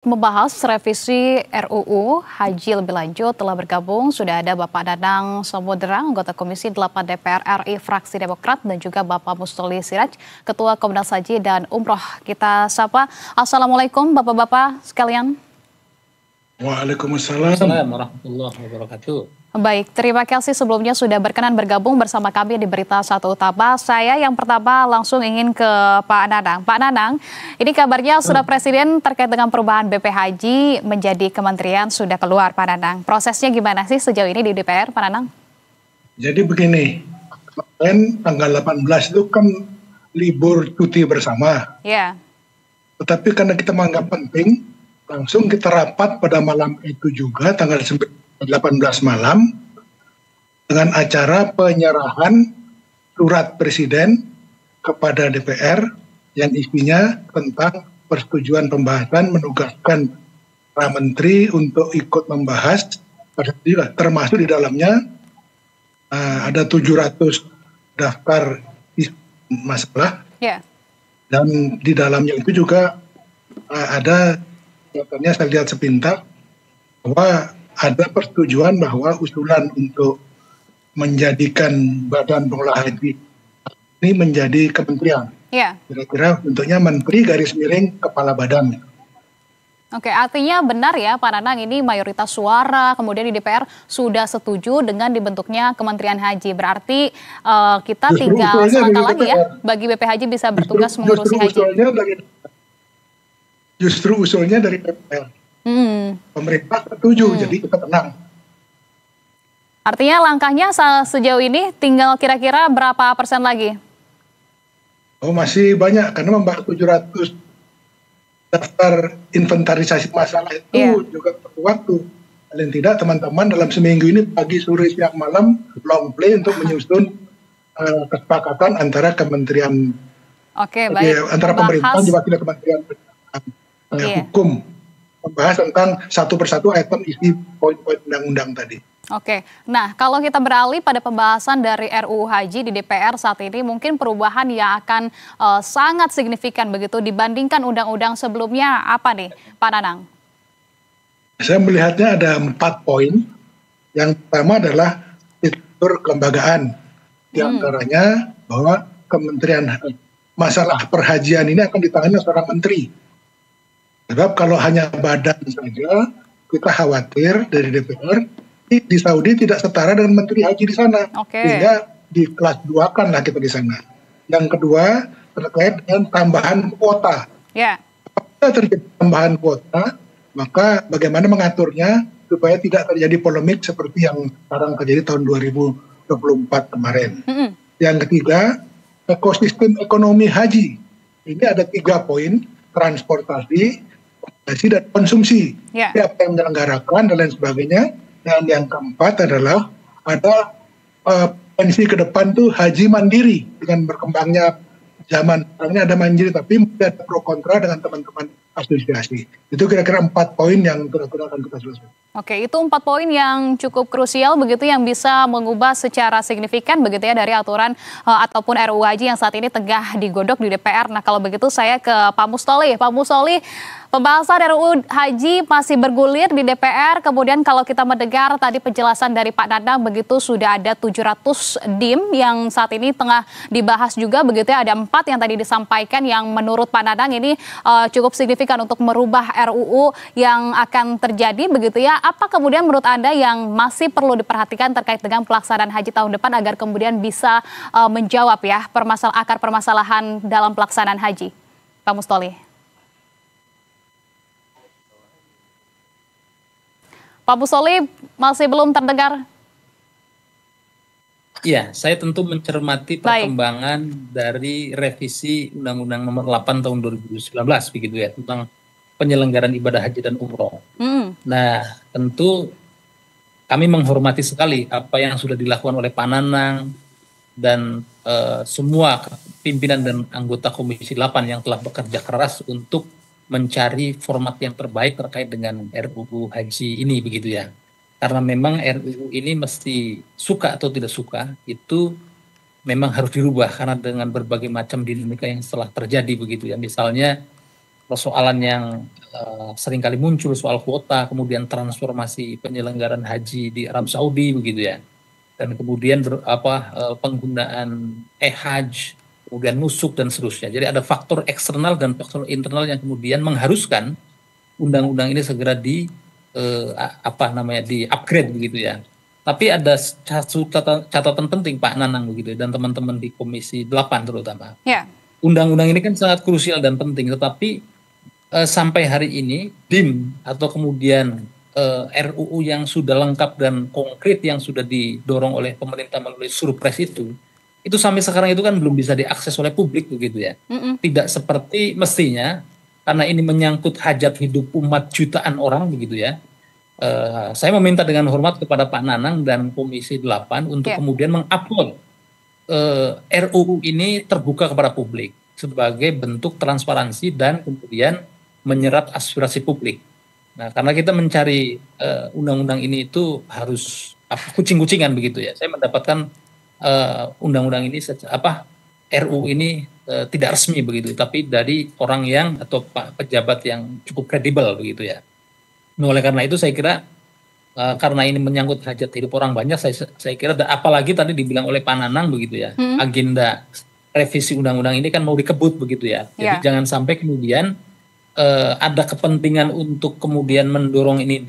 Membahas revisi RUU Haji lebih lanjut telah bergabung sudah ada Bapak Danang Samudera, anggota Komisi 8 DPR RI fraksi Demokrat, dan juga Bapak Mustoli Siraj, Ketua Komnas Haji dan Umroh. Kita sapa. Assalamualaikum Bapak-bapak sekalian. Waalaikumsalam warahmatullahi wabarakatuh. Baik, terima kasih sebelumnya sudah berkenan bergabung bersama kami di Berita Satu Utama. Saya yang pertama langsung ingin ke Pak Nanang. Pak Nanang, ini kabarnya sudah Presiden terkait dengan perubahan BP Haji menjadi kementerian sudah keluar, Pak Nanang. Prosesnya gimana sih sejauh ini di DPR, Pak Nanang? Jadi begini, kemarin tanggal 18 itu kan libur cuti bersama. Ya. Tetapi karena kita menganggap penting, langsung kita rapat pada malam itu juga, tanggal 18 malam, dengan acara penyerahan surat Presiden kepada DPR yang isinya tentang persetujuan pembahasan menugaskan para menteri untuk ikut membahas, termasuk di dalamnya ada 700 daftar masalah, dan di dalamnya itu juga ada, katanya saya lihat sepintas, bahwa ada persetujuan bahwa usulan untuk menjadikan Badan Pengelola Haji ini menjadi kementerian. Kira-kira bentuknya menteri garis miring kepala badan. Oke, artinya benar ya Pak Nanang, ini mayoritas suara kemudian di DPR sudah setuju dengan dibentuknya Kementerian Haji. Berarti kita tinggal selangkah lagi ya bagi BP Haji bisa bertugas mengurusi haji. Justru usulnya dari DPR. Pemerintah setuju, jadi kita tenang. Artinya langkahnya sejauh ini tinggal kira-kira berapa persen lagi? Oh, masih banyak, karena membahas 700 daftar inventarisasi masalah itu juga perlu waktu. Paling tidak teman-teman dalam seminggu ini pagi, sore, siang, malam long play untuk menyusun kesepakatan antara kementerian, antara pemerintahan juga tidak kementerian hukum, membahas tentang satu persatu item isi poin-poin undang-undang tadi. Oke, nah kalau kita beralih pada pembahasan dari RUU Haji di DPR saat ini, mungkin perubahan yang akan sangat signifikan begitu dibandingkan undang-undang sebelumnya, apa nih Pak Nanang? Saya melihatnya ada 4 poin. Yang pertama adalah struktur kelembagaan. Di antaranya bahwa kementerian masalah perhajian ini akan ditangani seorang menteri. Sebab kalau hanya badan saja, kita khawatir dari DPR, di Saudi tidak setara dengan menteri haji di sana. Sehingga di kelas 2 kan lah kita di sana. Yang kedua, terkait dengan tambahan kuota. Apabila terjadi tambahan kuota, maka bagaimana mengaturnya supaya tidak terjadi polemik seperti yang sekarang terjadi tahun 2024 kemarin. Yang ketiga, ekosistem ekonomi haji. Ini ada 3 poin, transportasi, dan konsumsi, siapa yang menyelenggarakan dan lain sebagainya. Dan yang keempat adalah ada potensi ke depan tuh haji mandiri dengan berkembangnya zaman. Sekarang ada mandiri tapi ada pro kontra dengan teman-teman asosiasi. Itu kira-kira 4 poin yang kira-kira akan kita selesaikan. Oke, itu 4 poin yang cukup krusial begitu yang bisa mengubah secara signifikan begitu ya dari aturan ataupun RUU Haji yang saat ini tengah digodok di DPR. Nah, kalau begitu saya ke Pak Mustoli. Pak Mustoli, pembahasan RUU Haji masih bergulir di DPR. Kemudian kalau kita mendengar tadi penjelasan dari Pak Nanang begitu sudah ada 700 DIM yang saat ini tengah dibahas juga begitu ya. Ada 4 yang tadi disampaikan yang menurut Pak Nanang ini cukup signifikan untuk merubah RUU yang akan terjadi begitu ya. Apa kemudian menurut Anda yang masih perlu diperhatikan terkait dengan pelaksanaan haji tahun depan agar kemudian bisa menjawab ya akar permasalahan dalam pelaksanaan haji? Pak Mustoli. Pak Mustoli masih belum terdengar. Iya, saya tentu mencermati perkembangan dari revisi Undang-Undang Nomor 8 Tahun 2019 begitu ya, tentang penyelenggaraan ibadah haji dan umroh. Nah, tentu kami menghormati sekali apa yang sudah dilakukan oleh Pak Nanang dan semua pimpinan dan anggota Komisi 8 yang telah bekerja keras untuk mencari format yang terbaik terkait dengan RUU Haji ini begitu ya. Karena memang RUU ini mesti suka atau tidak suka itu memang harus dirubah karena dengan berbagai macam dinamika yang telah terjadi begitu ya. Misalnya persoalan yang seringkali muncul soal kuota, kemudian transformasi penyelenggaraan haji di Arab Saudi begitu ya, dan kemudian penggunaan e-hajj, kemudian nusuk dan seterusnya. Jadi ada faktor eksternal dan faktor internal yang kemudian mengharuskan undang-undang ini segera di upgrade begitu ya. Tapi ada satu catatan penting Pak Nanang begitu dan teman-teman di Komisi 8 terutama. Ya. Undang-undang ini kan sangat krusial dan penting, tetapi sampai hari ini DIM atau kemudian RUU yang sudah lengkap dan konkret yang sudah didorong oleh pemerintah melalui surpres itu sampai sekarang itu kan belum bisa diakses oleh publik begitu ya. Tidak seperti mestinya, karena ini menyangkut hajat hidup umat jutaan orang begitu ya. Saya meminta dengan hormat kepada Pak Nanang dan Komisi 8 untuk kemudian mengupload RUU ini terbuka kepada publik sebagai bentuk transparansi dan kemudian menyerap aspirasi publik. Nah, karena kita mencari undang-undang ini itu harus kucing-kucingan begitu ya. Saya mendapatkan undang-undang ini RUU ini tidak resmi begitu, tapi dari orang yang atau pejabat yang cukup kredibel begitu ya. Nah, oleh karena itu saya kira karena ini menyangkut hajat hidup orang banyak, saya kira apalagi tadi dibilang oleh Pak Nanang begitu ya, agenda revisi undang-undang ini kan mau dikebut begitu ya. Jadi jangan sampai kemudian ada kepentingan untuk kemudian mendorong ini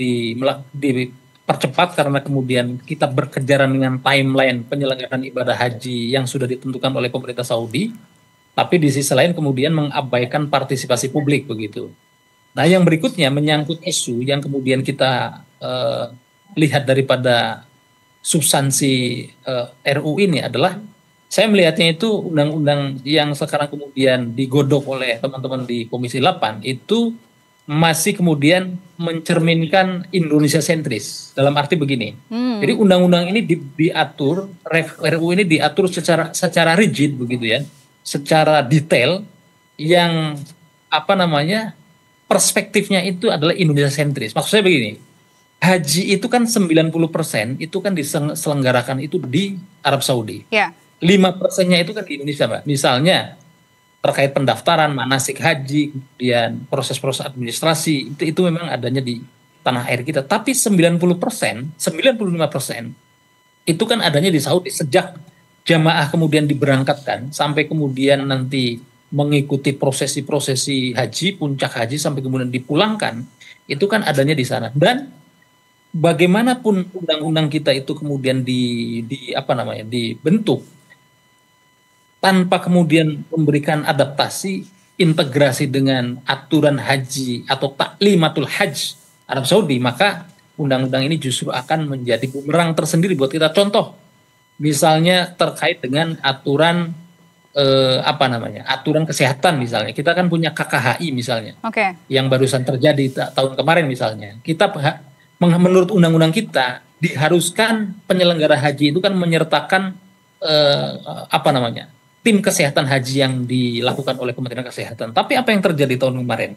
dipercepat karena kemudian kita berkejaran dengan timeline penyelenggaraan ibadah haji yang sudah ditentukan oleh pemerintah Saudi, tapi di sisi lain kemudian mengabaikan partisipasi publik begitu. Nah, yang berikutnya menyangkut isu yang kemudian kita lihat daripada substansi RUU ini adalah, saya melihatnya itu undang-undang yang sekarang kemudian digodok oleh teman-teman di Komisi 8 itu masih kemudian mencerminkan Indonesia sentris. Dalam arti begini, jadi undang-undang ini diatur, RUU ini diatur secara rigid begitu ya, secara detail yang perspektifnya itu adalah Indonesia sentris. Maksud saya begini, haji itu kan 90% itu kan diselenggarakan itu di Arab Saudi. 5%-nya itu kan di Indonesia, Mbak. Misalnya terkait pendaftaran, manasik haji, kemudian proses-proses administrasi, itu memang adanya di tanah air kita. Tapi 95% itu kan adanya di Saudi. Sejak jamaah kemudian diberangkatkan sampai kemudian nanti mengikuti prosesi-prosesi haji, puncak haji sampai kemudian dipulangkan, itu kan adanya di sana. Dan bagaimanapun undang-undang kita itu kemudian dibentuk tanpa kemudian memberikan adaptasi, integrasi dengan aturan haji atau taklimatul hajj Arab Saudi, maka undang-undang ini justru akan menjadi bumerang tersendiri buat kita. Contoh, misalnya terkait dengan aturan aturan kesehatan misalnya. Kita kan punya KKHI misalnya, yang barusan terjadi tahun kemarin misalnya. Kita menurut undang-undang kita diharuskan penyelenggara haji itu kan menyertakan tim kesehatan haji yang dilakukan oleh Kementerian Kesehatan. Tapi apa yang terjadi tahun kemarin?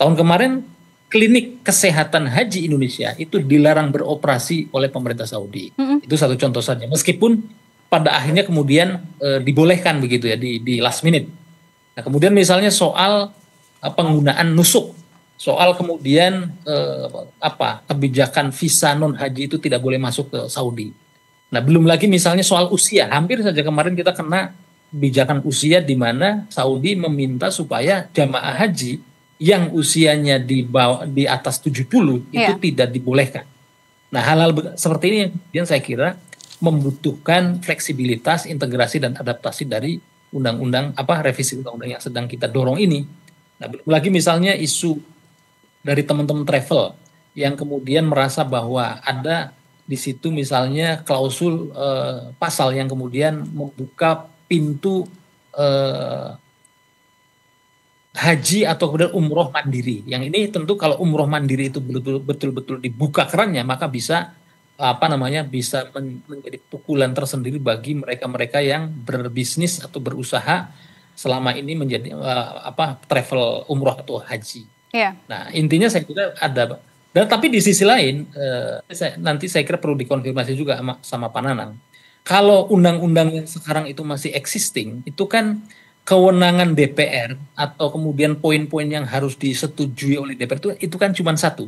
Tahun kemarin klinik kesehatan haji Indonesia itu dilarang beroperasi oleh pemerintah Saudi. Itu satu contoh saja. Meskipun pada akhirnya kemudian dibolehkan begitu ya di last minute. Nah, kemudian misalnya soal penggunaan nusuk, soal kemudian kebijakan visa non haji itu tidak boleh masuk ke Saudi. Nah, belum lagi misalnya soal usia. Hampir saja kemarin kita kena kebijakan usia di mana Saudi meminta supaya jamaah haji yang usianya di atas 70 itu tidak dibolehkan. Nah, hal-hal seperti ini yang saya kira membutuhkan fleksibilitas, integrasi dan adaptasi dari undang-undang revisi undang-undang yang sedang kita dorong ini. Nah, belum lagi misalnya isu dari teman-teman travel yang kemudian merasa bahwa ada di situ misalnya klausul pasal yang kemudian membuka pintu haji atau kemudian umroh mandiri. Yang ini tentu kalau umroh mandiri itu betul-betul dibuka kerannya, maka bisa bisa menjadi pukulan tersendiri bagi mereka-mereka yang berbisnis atau berusaha selama ini menjadi travel umroh atau haji. Nah, intinya saya kira ada. Dan tapi di sisi lain, nanti saya kira perlu dikonfirmasi juga sama Pak Nanang. Kalau undang-undang yang sekarang itu masih existing, itu kan kewenangan DPR atau kemudian poin-poin yang harus disetujui oleh DPR itu kan cuma satu,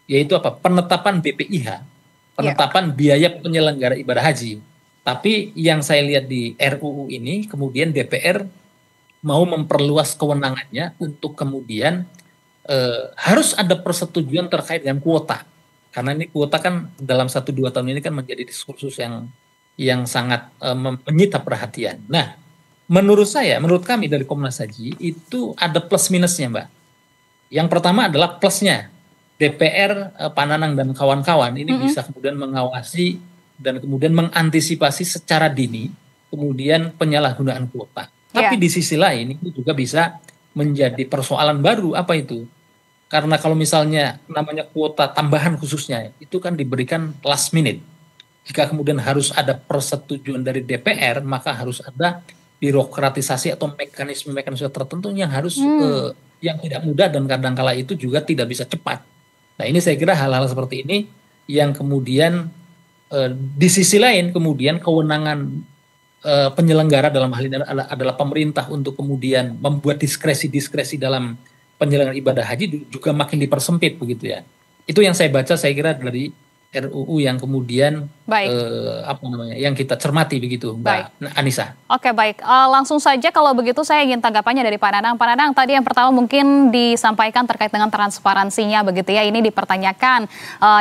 yaitu apa? Penetapan BPIH, penetapan biaya penyelenggara ibadah haji. Tapi yang saya lihat di RUU ini, kemudian DPR mau memperluas kewenangannya untuk kemudian harus ada persetujuan terkait dengan kuota. Karena ini kuota kan dalam 1-2 tahun ini kan menjadi diskursus yang sangat menyita perhatian. Nah, menurut kami dari Komnas Haji itu ada plus minusnya, Mbak. Yang pertama adalah plusnya. DPR, Pak Nanang dan kawan-kawan ini bisa kemudian mengawasi dan kemudian mengantisipasi secara dini kemudian penyalahgunaan kuota. Tapi di sisi lain itu juga bisa menjadi persoalan baru, apa itu? Karena kalau misalnya namanya kuota tambahan khususnya, itu kan diberikan last minute. Jika kemudian harus ada persetujuan dari DPR, maka harus ada birokratisasi atau mekanisme-mekanisme tertentu yang harus yang tidak mudah dan kadang-kala itu juga tidak bisa cepat. Nah, ini saya kira hal-hal seperti ini yang kemudian di sisi lain kemudian kewenangan penyelenggara dalam hal ini adalah pemerintah untuk kemudian membuat diskresi dalam penyelenggaraan ibadah haji juga makin dipersempit begitu ya. Itu yang saya baca, saya kira dari RUU yang kemudian yang kita cermati begitu, Mbak Anissa. Oke, baik. Langsung saja kalau begitu saya ingin tanggapannya dari Pak Nanang. Pak Nanang, tadi yang pertama mungkin disampaikan terkait dengan transparansinya begitu ya. Ini dipertanyakan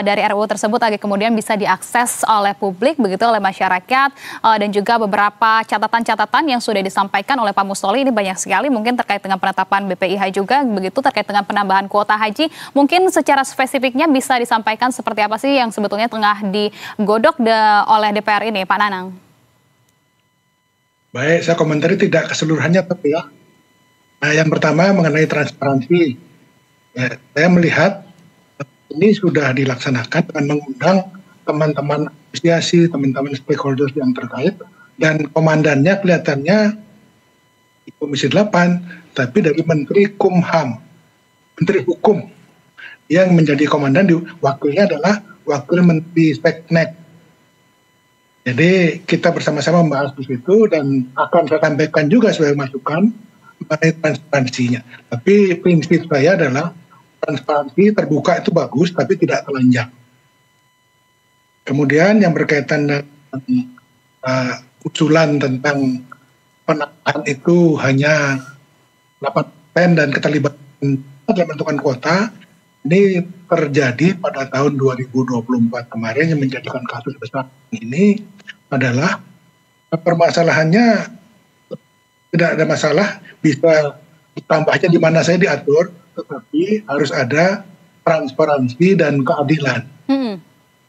dari RUU tersebut agar kemudian bisa diakses oleh publik begitu, oleh masyarakat, dan juga beberapa catatan-catatan yang sudah disampaikan oleh Pak Mustoli ini banyak sekali, mungkin terkait dengan penetapan BPIH juga begitu, terkait dengan penambahan kuota haji. Mungkin secara spesifiknya bisa disampaikan seperti apa sih yang sebetulnya tengah digodok oleh DPR ini, Pak Nanang? Baik, saya komentari tidak keseluruhannya tapi ya. Nah, yang pertama mengenai transparansi. Ya, saya melihat ini sudah dilaksanakan dengan mengundang teman-teman asosiasi, teman-teman stakeholders yang terkait, dan komandannya kelihatannya di Komisi 8, tapi dari Menteri Kumham, Menteri Hukum, yang menjadi komandan, wakilnya adalah Wakil Menteri Seknek. Jadi kita bersama-sama membahas di situ dan akan saya sampaikan juga sebagai masukan mengenai transparansinya. Tapi prinsip saya adalah transparansi terbuka itu bagus, tapi tidak telanjang. Kemudian yang berkaitan dengan usulan tentang penambahan itu hanya 8% dan keterlibatan dalam menentukan kuota, ini terjadi pada tahun 2024 kemarin yang menjadikan kasus besar ini adalah permasalahannya tidak ada masalah, bisa ditambahnya di mana saya diatur, tetapi harus ada transparansi dan keadilan.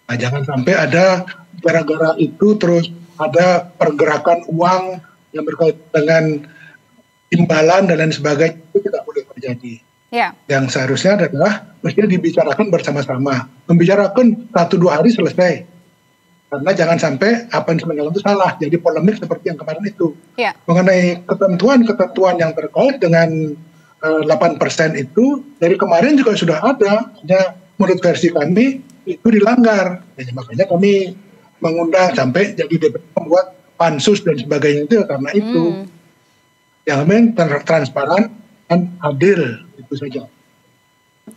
Nah, jangan sampai ada gara-gara itu terus ada pergerakan uang yang berkaitan dengan imbalan dan lain sebagainya, itu tidak boleh terjadi. Yang seharusnya adalah mestinya dibicarakan bersama-sama. Membicarakan 1-2 hari selesai. Karena jangan sampai apa yang sebenarnya itu salah. Jadi polemik seperti yang kemarin itu. Mengenai ketentuan yang terkait dengan 8% itu, dari kemarin juga sudah ada. Hanya menurut versi kami itu dilanggar. Jadi makanya kami mengundang sampai jadi DPR membuat pansus dan sebagainya itu karena itu. Yang memang transparan dan adil. Itu saja.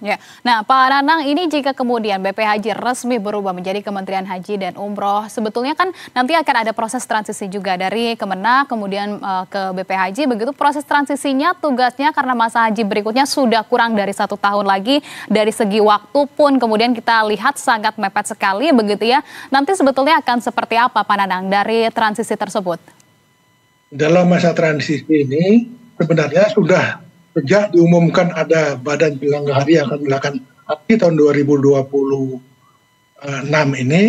Ya, nah Pak Nanang, ini jika kemudian BPH Haji resmi berubah menjadi Kementerian Haji dan Umroh, sebetulnya kan nanti akan ada proses transisi juga dari Kemenak kemudian ke BPH Haji, begitu proses transisinya tugasnya karena masa haji berikutnya sudah kurang dari 1 tahun lagi, dari segi waktu pun kemudian kita lihat sangat mepet sekali begitu ya. Nanti sebetulnya akan seperti apa Pak Nanang dari transisi tersebut? Dalam masa transisi ini sebenarnya sudah sejak diumumkan ada Badan Penyelenggara Haji yang akan melakukan haji tahun 2026 ini,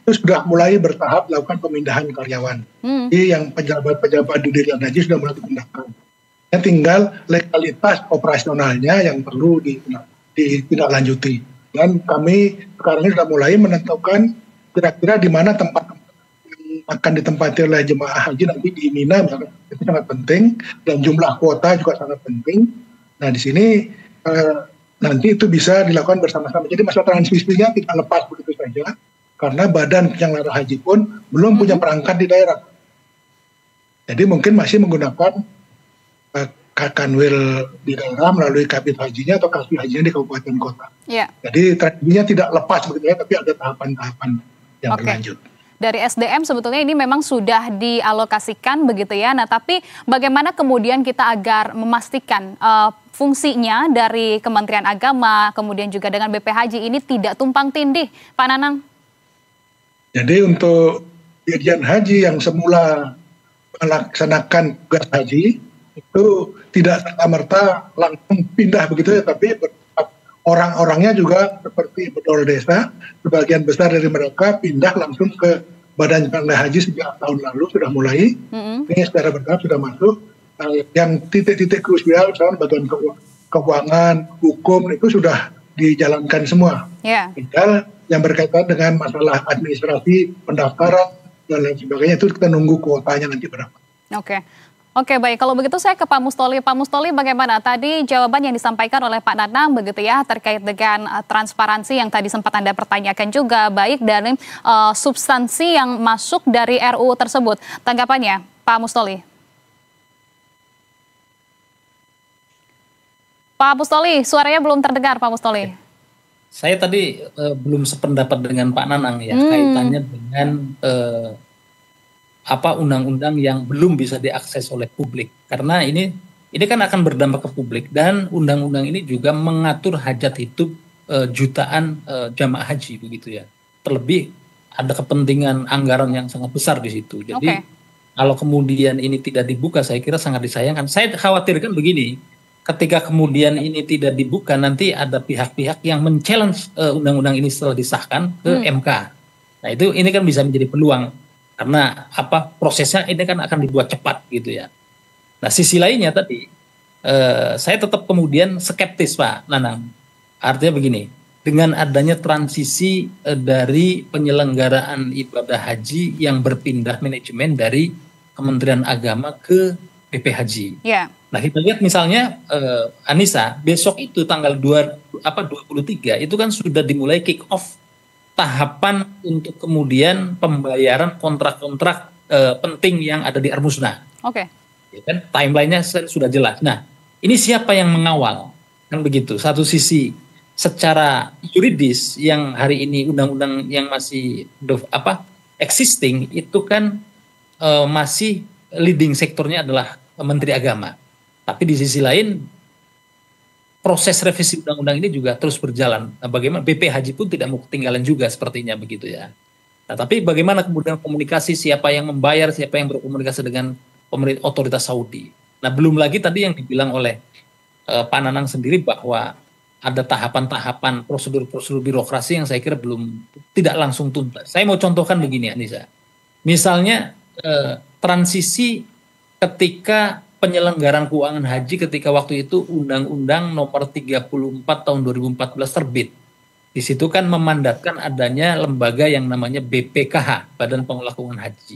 itu sudah mulai bertahap melakukan pemindahan karyawan. Jadi yang pejabat-pejabat di Dirjen Haji sudah mulai dipindahkan. Ya, tinggal legalitas operasionalnya yang perlu ditindaklanjuti. Dan kami sekarang ini sudah mulai menentukan kira-kira di mana tempat akan ditempati oleh jemaah haji nanti di Mina, itu sangat penting, dan jumlah kuota juga sangat penting. Nah di sini nanti itu bisa dilakukan bersama-sama. Jadi masalah transmisinya tidak lepas begitu saja, karena Badan Penyelenggara Haji pun belum punya perangkat di daerah. Jadi mungkin masih menggunakan Kanwil di daerah melalui kabit hajinya atau kasih hajinya di kabupaten kota. Yeah. Jadi tradisinya tidak lepas begitu ya, tapi ada tahapan-tahapan yang berlanjut. Dari SDM sebetulnya ini memang sudah dialokasikan begitu ya. Nah, tapi bagaimana kemudian kita agar memastikan fungsinya dari Kementerian Agama, kemudian juga dengan BP Haji ini tidak tumpang tindih, Pak Nanang? Jadi untuk Dirjen Haji yang semula melaksanakan tugas haji itu tidak serta-merta langsung pindah begitu ya, tapi orang-orangnya juga seperti bedol desa, sebagian besar dari mereka pindah langsung ke Badan Pengelola Haji sejak tahun lalu sudah mulai. Ini secara bertahap sudah masuk. Yang titik-titik krusial, misalnya bagian keuangan, hukum itu sudah dijalankan semua. Tinggal yang berkaitan dengan masalah administrasi, pendaftaran dan lain sebagainya itu kita nunggu kuotanya nanti berapa. Oke, baik. Kalau begitu saya ke Pak Mustoli. Pak Mustoli, bagaimana tadi jawaban yang disampaikan oleh Pak Nanang begitu ya terkait dengan transparansi yang tadi sempat Anda pertanyakan juga, baik dari substansi yang masuk dari RUU tersebut. Tanggapannya, Pak Mustoli? Pak Mustoli, suaranya belum terdengar, Pak Mustoli. Saya tadi belum sependapat dengan Pak Nanang ya, kaitannya dengan undang-undang yang belum bisa diakses oleh publik, karena ini kan akan berdampak ke publik, dan undang-undang ini juga mengatur hajat hidup jutaan jamaah haji begitu ya. Terlebih ada kepentingan anggaran yang sangat besar di situ. Jadi kalau kemudian ini tidak dibuka, saya kira sangat disayangkan. Saya khawatirkan begini, ketika kemudian ini tidak dibuka, nanti ada pihak-pihak yang men-challenge undang-undang ini setelah disahkan ke MK. Nah ini kan bisa menjadi peluang. Karena prosesnya ini kan akan dibuat cepat gitu ya. Nah sisi lainnya tadi saya tetap kemudian skeptis Pak Nanang. Artinya begini, dengan adanya transisi dari penyelenggaraan ibadah haji yang berpindah manajemen dari Kementerian Agama ke BP Haji. Nah kita lihat misalnya Anissa, besok itu tanggal 23 itu kan sudah dimulai kick off tahapan untuk kemudian pembayaran kontrak-kontrak penting yang ada di Armusna. Ya kan, timelinenya sudah jelas. Nah, ini siapa yang mengawal? Kan begitu. Satu sisi secara yuridis yang hari ini undang-undang yang masih existing itu kan masih leading sektornya adalah Menteri Agama. Tapi di sisi lain proses revisi undang-undang ini juga terus berjalan. Nah, bagaimana BP Haji pun tidak mau ketinggalan juga sepertinya begitu ya. Nah, tapi bagaimana kemudian komunikasi, siapa yang membayar, siapa yang berkomunikasi dengan pemerintah otoritas Saudi. Nah, belum lagi tadi yang dibilang oleh Pak Nanang sendiri bahwa ada tahapan-tahapan prosedur-prosedur birokrasi yang saya kira tidak langsung tuntas. Saya mau contohkan begini Anissa. Misalnya transisi ketika penyelenggaraan keuangan haji ketika waktu itu Undang-Undang Nomor 34 Tahun 2014 terbit. Di situ kan memandatkan adanya lembaga yang namanya BPKH, Badan Pengelola Keuangan Haji.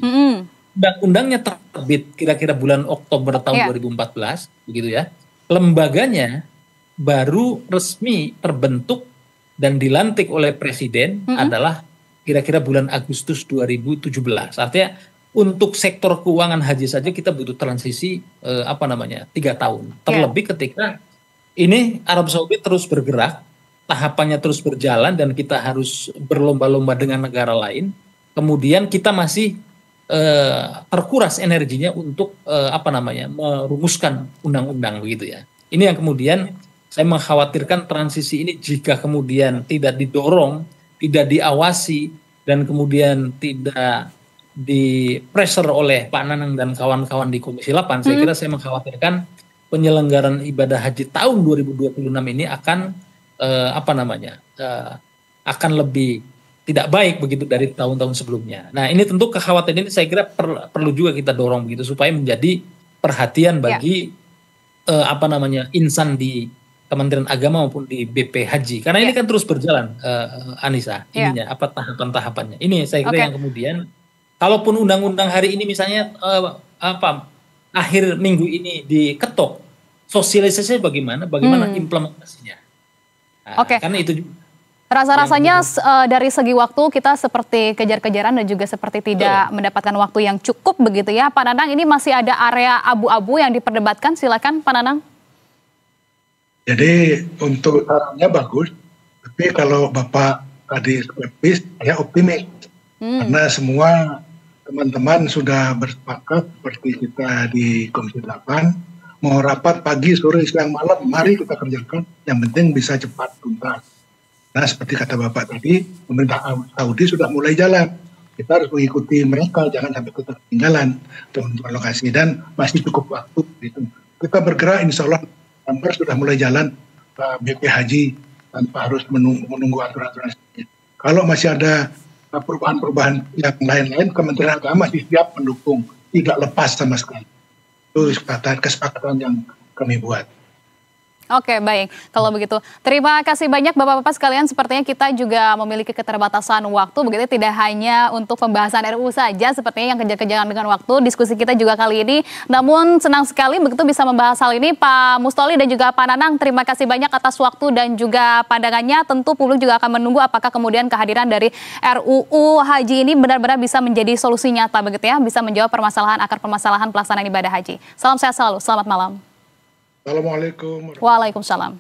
Undang-undangnya terbit kira-kira bulan Oktober tahun 2014, begitu ya. Lembaganya baru resmi terbentuk dan dilantik oleh Presiden adalah kira-kira bulan Agustus 2017. Artinya untuk sektor keuangan haji saja kita butuh transisi 3 tahun. Terlebih ketika ini Arab Saudi terus bergerak, tahapannya terus berjalan dan kita harus berlomba-lomba dengan negara lain. Kemudian kita masih terkuras energinya untuk merumuskan undang-undang begitu ya. Ini yang kemudian saya mengkhawatirkan transisi ini jika kemudian tidak didorong, tidak diawasi dan kemudian tidak di pressure oleh Pak Nanang dan kawan-kawan di Komisi 8, saya kira saya mengkhawatirkan penyelenggaraan ibadah haji tahun 2026 ini akan akan lebih tidak baik begitu dari tahun-tahun sebelumnya. Nah, ini tentu kekhawatiran ini saya kira perlu juga kita dorong begitu supaya menjadi perhatian bagi insan di Kementerian Agama maupun di BP Haji. Karena ini kan terus berjalan Anissa, ininya tahapan-tahapannya. Ini saya kira yang kemudian kalaupun undang-undang hari ini misalnya akhir minggu ini diketok, sosialisasinya bagaimana implementasinya? Nah, karena itu juga. Rasa-rasanya dari segi waktu kita seperti kejar-kejaran dan juga seperti tidak mendapatkan waktu yang cukup begitu ya. Pak Nanang, ini masih ada area abu-abu yang diperdebatkan, silakan Pak Nanang. Jadi untuk sarannya bagus, tapi kalau Bapak tadi skeptis, saya optimis. Karena semua teman-teman sudah bersepakat seperti kita di Komisi 8, mau rapat pagi, sore, siang, malam, mari kita kerjakan, yang penting bisa cepat tuntas. Nah, seperti kata Bapak tadi, pemerintah Saudi sudah mulai jalan. Kita harus mengikuti mereka, jangan sampai kita ketinggalan teman-teman lokasi, dan masih cukup waktu. Gitu. Kita bergerak, insya Allah, November sudah mulai jalan BP Haji tanpa harus menunggu aturan-aturan. Kalau masih ada perubahan-perubahan yang lain-lain, Kementerian Agama masih siap mendukung, tidak lepas sama sekali. Itu kesepakatan yang kami buat. Oke, baik. Kalau begitu, terima kasih banyak Bapak-Bapak sekalian. Sepertinya kita juga memiliki keterbatasan waktu, begitu tidak hanya untuk pembahasan RUU saja, sepertinya yang kejar-kejaran dengan waktu. Diskusi kita juga kali ini, namun senang sekali begitu bisa membahas hal ini. Pak Mustoli dan juga Pak Nanang, terima kasih banyak atas waktu dan juga pandangannya. Tentu publik juga akan menunggu apakah kemudian kehadiran dari RUU Haji ini benar-benar bisa menjadi solusi nyata, begitu ya, bisa menjawab akar permasalahan pelaksanaan ibadah haji. Salam sehat selalu, selamat malam. Assalamualaikum. Waalaikumsalam.